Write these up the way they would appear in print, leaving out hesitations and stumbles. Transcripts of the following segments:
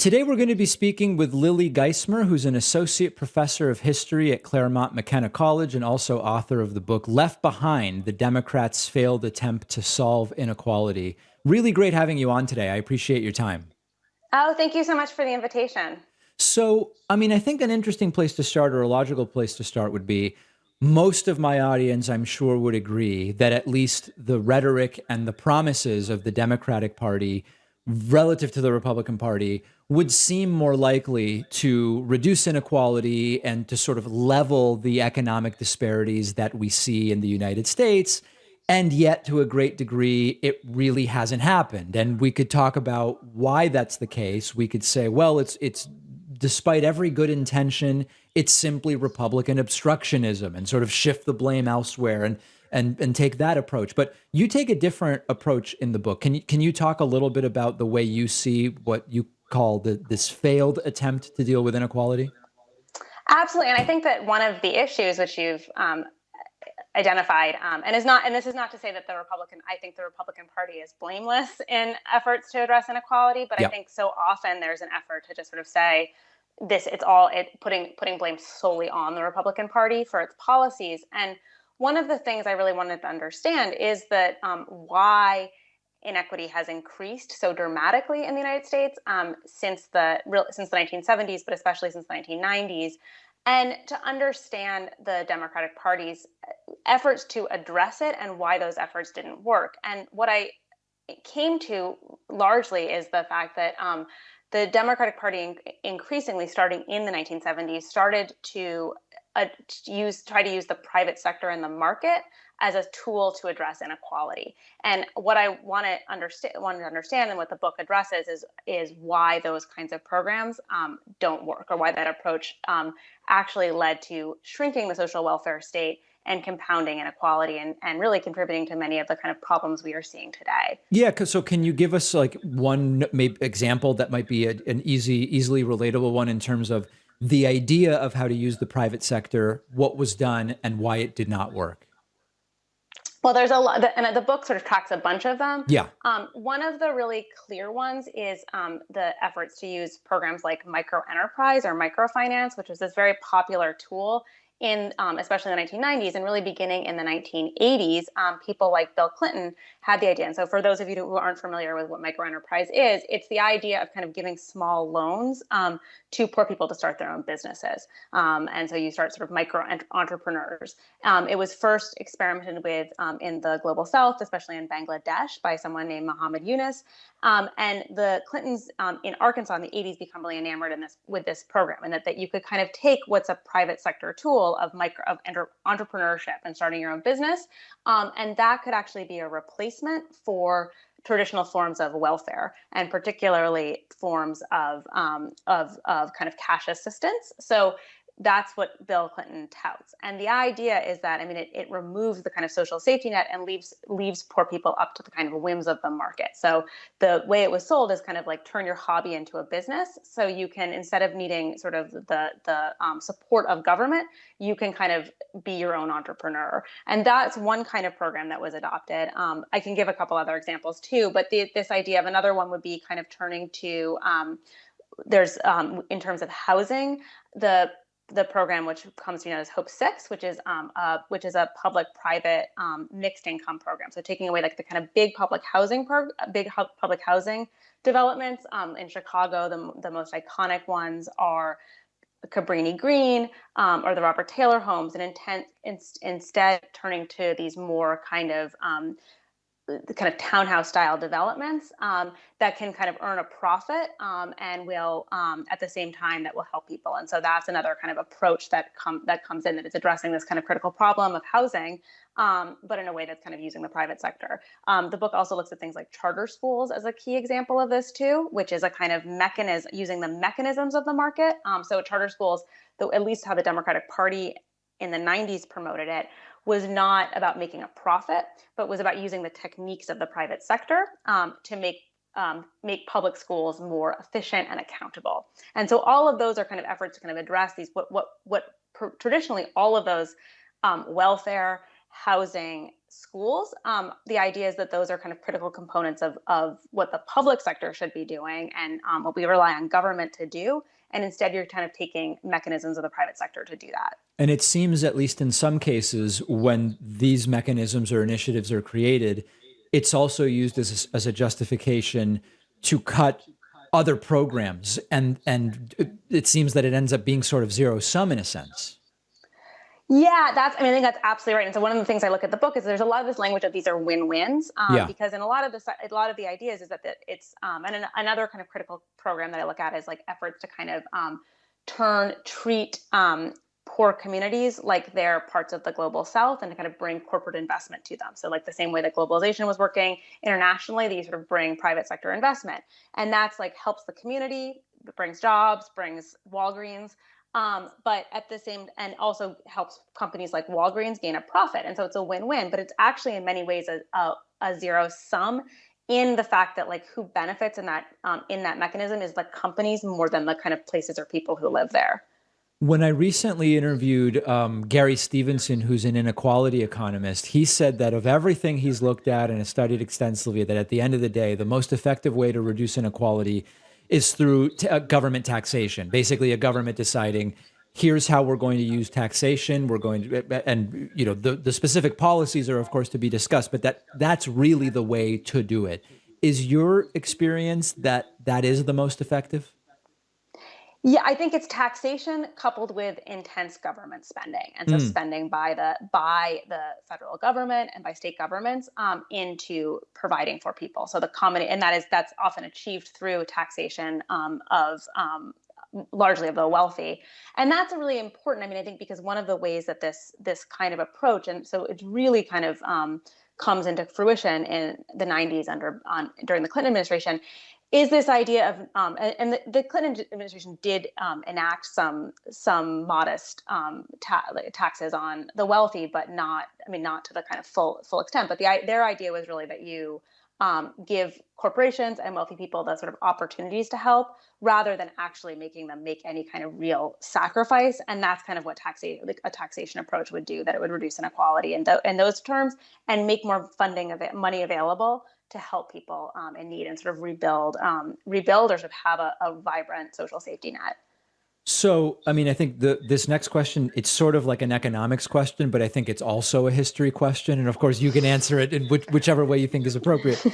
Today, we're going to be speaking with Lily Geismer, who's an associate professor of history at Claremont McKenna College and also author of the book Left Behind: The Democrats' Failed Attempt to Solve Inequality. Really great having you on today. I appreciate your time. Oh, thank you so much for the invitation. So, I think an interesting place to start or a logical place to start would be most of my audience, I'm sure, would agree that at least the rhetoric and the promises of the Democratic Party relative to the Republican Party would seem more likely to reduce inequality and to sort of level the economic disparities that we see in the United States. And yet, to a great degree, it really hasn't happened. And we could talk about why that's the case. We could say, well, it's despite every good intention, it's simply Republican obstructionism, and sort of shift the blame elsewhere and take that approach. But you take a different approach in the book. Can you talk a little bit about the way you see what you call this failed attempt to deal with inequality? Absolutely, and I think that one of the issues which you've identified, and this is not to say that I think the Republican Party is blameless in efforts to address inequality, but I Yeah. think so often there's an effort to just sort of say putting blame solely on the Republican Party for its policies. And one of the things I really wanted to understand is that why inequity has increased so dramatically in the United States since the 1970s, but especially since the 1990s, and to understand the Democratic Party's efforts to address it and why those efforts didn't work. And what I came to largely is the fact that the Democratic Party, increasingly starting in the 1970s, started to try to use the private sector and the market as a tool to address inequality. And what I wanted to understand, and what the book addresses, is why those kinds of programs don't work, or why that approach actually led to shrinking the social welfare state and compounding inequality, and really contributing to many of the kind of problems we are seeing today. Yeah. So can you give us like one maybe example that might be an easily relatable one in terms of the idea of how to use the private sector, what was done, and why it did not work? Well, there's a lot, and the book sort of tracks a bunch of them. Yeah. One of the really clear ones is the efforts to use programs like micro enterprise or microfinance, which was this very popular tool in especially in the 1990s, and really beginning in the 1980s. People like Bill Clinton had the idea. And so for those of you who aren't familiar with what micro enterprise is, it's the idea of kind of giving small loans to poor people to start their own businesses. And so you start sort of micro entrepreneurs. It was first experimented with in the global south, especially in Bangladesh, by someone named Muhammad Yunus. And the Clintons in Arkansas in the 80s become really enamored with this program, and that you could kind of take what's a private sector tool of entrepreneurship and starting your own business, and that could actually be a replacement for traditional forms of welfare, and particularly forms of kind of cash assistance. So that's what Bill Clinton touts. And the idea is that, it removes the kind of social safety net and leaves poor people up to the kind of whims of the market. So the way it was sold is kind of like turn your hobby into a business. So you can, instead of needing sort of the support of government, you can kind of be your own entrepreneur. And that's one kind of program that was adopted. I can give a couple other examples too, but this idea of another one would be kind of turning to, in terms of housing, the program which comes to be known as Hope 6, which is a public-private mixed income program. So taking away like the kind of big public housing developments in Chicago. The most iconic ones are Cabrini Green or the Robert Taylor homes, and instead turning to these more kind of the kind of townhouse style developments that can kind of earn a profit and will at the same time that will help people. And so that's another kind of approach that comes in, that is addressing this kind of critical problem of housing, but in a way that's kind of using the private sector. The book also looks at things like charter schools as a key example of this too, which is a kind of mechanism using the mechanisms of the market. So charter schools, though, at least how the Democratic Party in the 90s promoted it, was not about making a profit, but was about using the techniques of the private sector to make public schools more efficient and accountable. And so all of those are kind of efforts to kind of address these traditionally all of those welfare, housing, schools. The idea is that those are kind of critical components of what the public sector should be doing and what we rely on government to do. And instead, you're kind of taking mechanisms of the private sector to do that. And it seems, at least in some cases, when these mechanisms or initiatives are created, it's also used as a justification to cut other programs. And it seems that it ends up being sort of zero sum in a sense. Yeah, I think that's absolutely right. And so one of the things I look at the book is there's a lot of this language of these are win-wins, Yeah. because in a lot of the ideas is that it's another kind of critical program that I look at is like efforts to kind of treat poor communities like they're parts of the global south and to kind of bring corporate investment to them. So like the same way that globalization was working internationally, they sort of bring private sector investment, and that's like helps the community, brings jobs, brings Walgreens. But at the same, and also helps companies like Walgreens gain a profit. And so it's a win-win, but it's actually in many ways a zero sum in the fact that like who benefits in that mechanism is the companies more than the kind of places or people who live there. When I recently interviewed Gary Stevenson, who's an inequality economist, he said that of everything he's looked at and has studied extensively, that at the end of the day, the most effective way to reduce inequality is through government taxation. Basically, a government deciding, here's how we're going to use taxation. We're going to, and the specific policies are, of course, to be discussed, but that's really the way to do it. Is your experience that that is the most effective? Yeah, I think it's taxation coupled with intense government spending, and so Mm. spending by the federal government and by state governments into providing for people. So the common and that's often achieved through taxation of largely of the wealthy, and that's really important. I mean, I think because one of the ways that this kind of approach, and so it's really kind of comes into fruition in the 90s during the Clinton administration, is this idea of and the Clinton administration did enact some modest taxes on the wealthy, but not to the kind of full extent. But their idea was really that you give corporations and wealthy people the sort of opportunities to help rather than actually making them make any kind of real sacrifice. And that's kind of what a taxation approach would do, that it would reduce inequality in those terms and make more money available to help people in need and sort of rebuild or sort of have a vibrant social safety net. So, I mean, I think this next question, it's sort of like an economics question, but I think it's also a history question. And of course, you can answer it in whichever way you think is appropriate.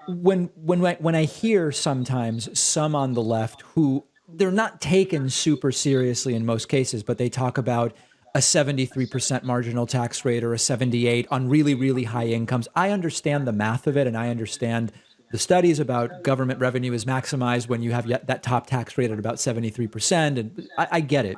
When I hear sometimes some on the left who they're not taken super seriously in most cases, but they talk about a 73% marginal tax rate or a 78 on really, really high incomes. I understand the math of it, and I understand the studies about government revenue is maximized when you have that top tax rate at about 73%. And I get it.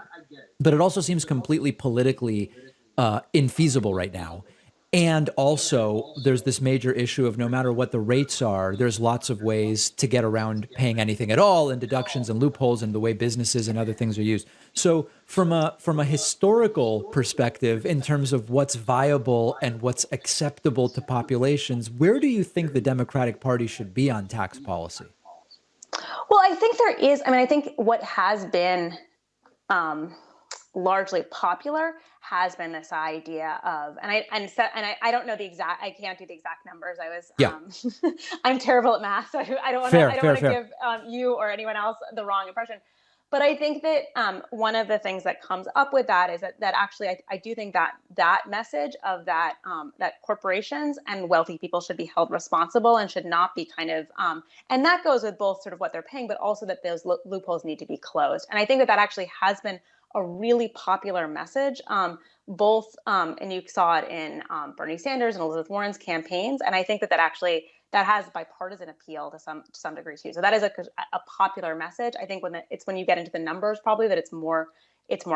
But it also seems completely politically infeasible right now. And also, there's this major issue of no matter what the rates are, there's lots of ways to get around paying anything at all, and deductions and loopholes and the way businesses and other things are used. So from a historical perspective, in terms of what's viable and what's acceptable to populations, where do you think the Democratic Party should be on tax policy? Well, I think there is. I mean, I think what has been largely popular has been this idea of, I don't know the exact, I can't do the exact numbers. Yeah, I'm terrible at math, so I don't want to, fair. give you or anyone else the wrong impression. But I think that one of the things that comes up with that is that actually I do think that message of that corporations and wealthy people should be held responsible and should not be kind of and that goes with both sort of what they're paying, but also that those loopholes need to be closed. And I think that actually has been a really popular message, both and you saw it in Bernie Sanders and Elizabeth Warren's campaigns. And I think that actually that has bipartisan appeal to some degree too. So that is a popular message. I think when you get into the numbers, probably that it's more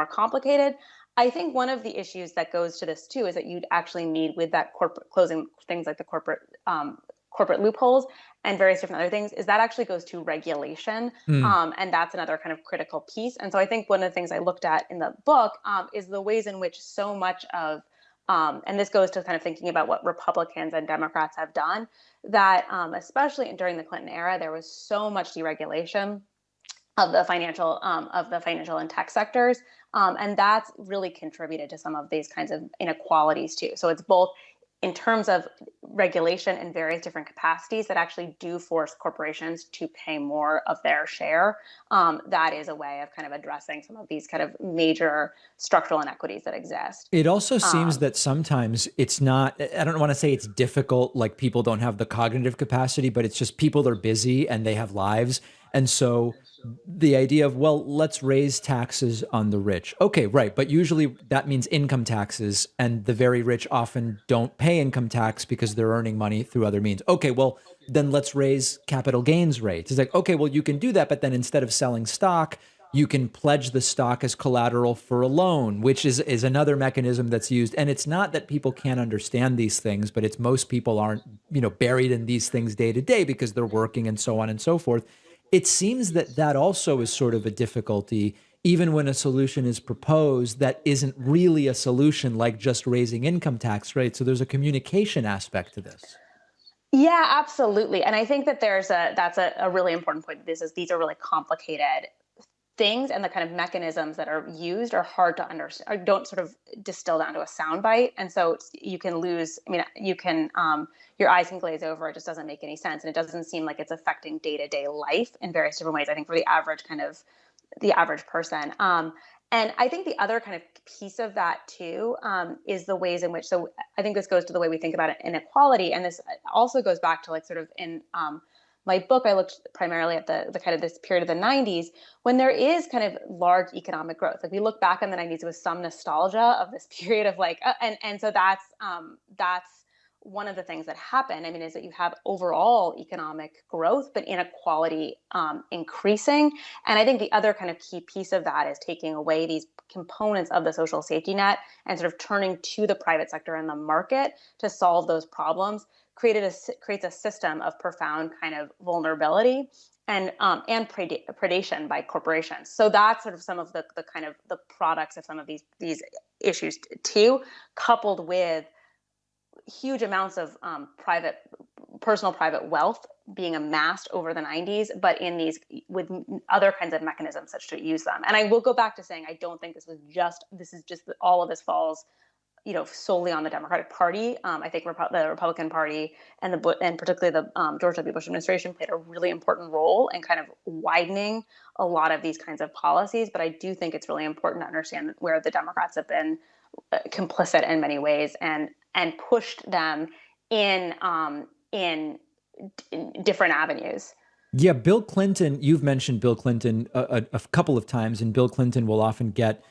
complicated. I think one of the issues that goes to this too is that you'd actually need with that corporate closing things like the corporate loopholes and various different other things is that actually goes to regulation. Mm. And that's another kind of critical piece. And so I think one of the things I looked at in the book is the ways in which so much of and this goes to kind of thinking about what Republicans and Democrats have done, that especially during the Clinton era, there was so much deregulation of the financial and tech sectors, and that's really contributed to some of these kinds of inequalities too. So it's both in terms of regulation in various different capacities that actually do force corporations to pay more of their share. That is a way of kind of addressing some of these kind of major structural inequities that exist. It also seems Um, that sometimes it's not, I don't want to say it's difficult, like people don't have the cognitive capacity, but it's just people are busy and they have lives. And so the idea of, well, let's raise taxes on the rich. Okay, right. But usually that means income taxes, and the very rich often don't pay income tax because they're earning money through other means. Okay, well, then let's raise capital gains rates. It's like, okay, well, you can do that, but then instead of selling stock, you can pledge the stock as collateral for a loan, which is another mechanism that's used. And it's not that people can't understand these things, but it's most people aren't, buried in these things day to day because they're working and so on and so forth. It seems that that also is sort of a difficulty, even when a solution is proposed that isn't really a solution, like just raising income tax rates. So there's a communication aspect to this. yeah, absolutely. And I think that that's a really important point. These are really complicated things, and the kind of mechanisms that are used are hard to understand, or don't sort of distill down to a soundbite. And so you can lose, I mean, you can, your eyes can glaze over. It just doesn't make any sense. And it doesn't seem like it's affecting day-to-day life in various different ways, I think, for the average person. And I think the other kind of piece of that too, is the ways in which, so I think this goes to the way we think about inequality. And this also goes back to like sort of in, my book, I looked primarily at the kind of this period of the 90s when there is kind of large economic growth. Like we look back in the 90s with some nostalgia of this period of like, and so that's one of the things that happened. I mean, is that you have overall economic growth, but inequality increasing. And I think the other kind of key piece of that is taking away these components of the social safety net and sort of turning to the private sector and the market to solve those problems creates a system of profound kind of vulnerability and predation by corporations. So that's sort of some of the kind of the products of some of these issues too, coupled with huge amounts of personal private wealth being amassed over the 90s, but in these with other kinds of mechanisms such to use them. And I will go back to saying I don't think this is just all of this falls solely on the Democratic Party. I think the Republican Party and particularly the George W. Bush administration played a really important role in kind of widening a lot of these kinds of policies. But I do think it's really important to understand where the Democrats have been complicit in many ways and pushed them in different avenues. Yeah, Bill Clinton, you've mentioned Bill Clinton a couple of times, and Bill Clinton will often get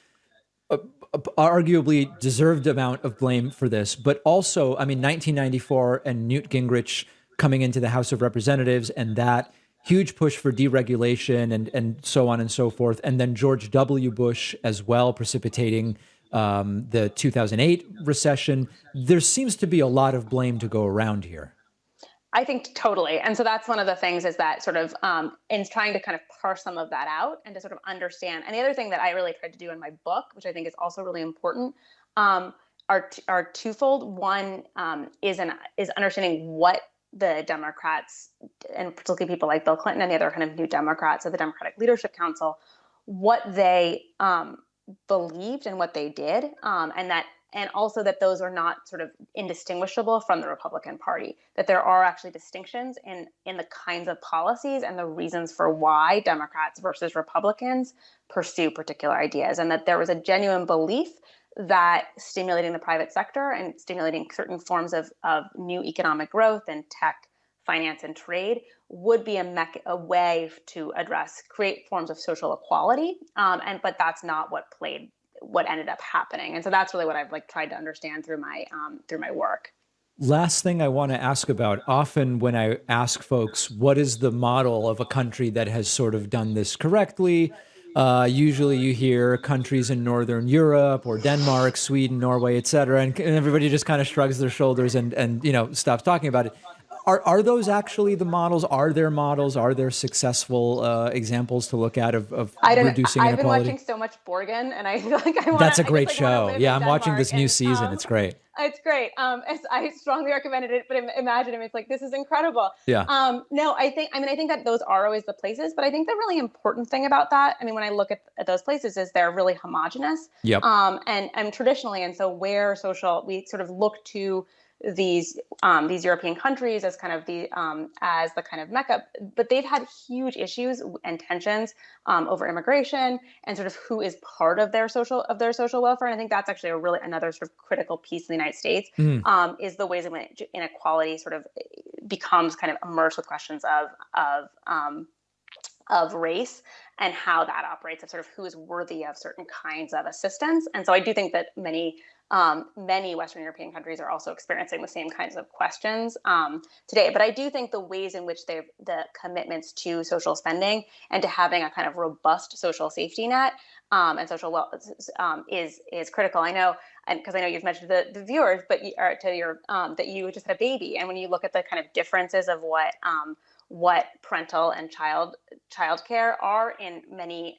arguably deserved amount of blame for this, but also, I mean, 1994 and Newt Gingrich coming into the House of Representatives and that huge push for deregulation and so on and so forth. And then George W. Bush as well, precipitating the 2008 recession. There seems to be a lot of blame to go around here. I think totally. And so that's one of the things is that sort of in trying to kind of parse some of that out and to sort of understand. And the other thing that I really tried to do in my book, which I think is also really important, are twofold. One is understanding what the Democrats, and particularly people like Bill Clinton and the other kind of new Democrats of the Democratic Leadership Council, what they believed and what they did, and also that those are not sort of indistinguishable from the Republican Party, that there are actually distinctions in the kinds of policies and the reasons for why Democrats versus Republicans pursue particular ideas, and that there was a genuine belief that stimulating the private sector and stimulating certain forms of new economic growth and tech, finance, and trade would be a way to create forms of social equality. But that's not what ended up happening. And so that's really what I've tried to understand through my work. Last thing I want to ask about, often when I ask folks, what is the model of a country that has sort of done this correctly? Usually you hear countries in Northern Europe or Denmark, Sweden, Norway, et cetera, and everybody just kind of shrugs their shoulders and stops talking about it. are those actually the models? Are there models? Are there successful examples to look at of I don't know. reducing I've been watching inequality? so much Borgen, and I feel like That's a I just great like want to show. live Yeah, in I'm watching Denmark, this new and season. It's great. it's great. I strongly recommended it, but imagine him. It's like this is incredible. Yeah. No, I think that those are always the places, but I think the really important thing about that, I mean, when I look at those places, is they're really homogenous, Yep. and traditionally, and so where social, we sort of look to these European countries as kind of as the kind of mecca, but they've had huge issues and tensions over immigration and sort of who is part of their social welfare. And I think that's actually a really another sort of critical piece in the United States, Mm. is the ways in which inequality sort of becomes kind of immersed with questions of race and how that operates, of sort of who is worthy of certain kinds of assistance. And so I do think that many Western European countries are also experiencing the same kinds of questions today. But I do think the ways in which the commitments to social spending and to having a kind of robust social safety net and social wealth is critical. I know, and because I know you've mentioned the viewers, but that you just had a baby, and when you look at the kind of differences of what parental and childcare are in many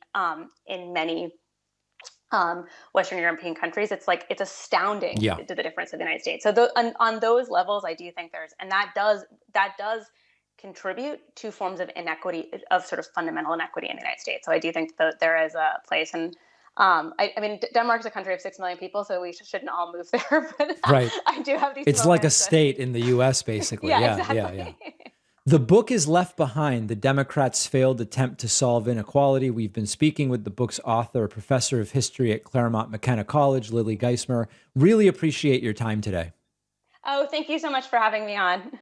Western European countries, it's astounding Yeah. to the difference of the United States. So on those levels, I do think and that does contribute to forms of inequity, of sort of fundamental inequity in the United States. So I do think that there is a place, and I mean, Denmark is a country of 6 million people, so we shouldn't all move there. But Right. I do have these It's like a moments. state in the US, basically. Yeah, Yeah, yeah, yeah. exactly. The book is Left Behind, the Democrats' failed attempt to solve inequality. We've been speaking with the book's author, a professor of history at Claremont McKenna College, Lily Geismer. Really appreciate your time today. Oh, thank you so much for having me on.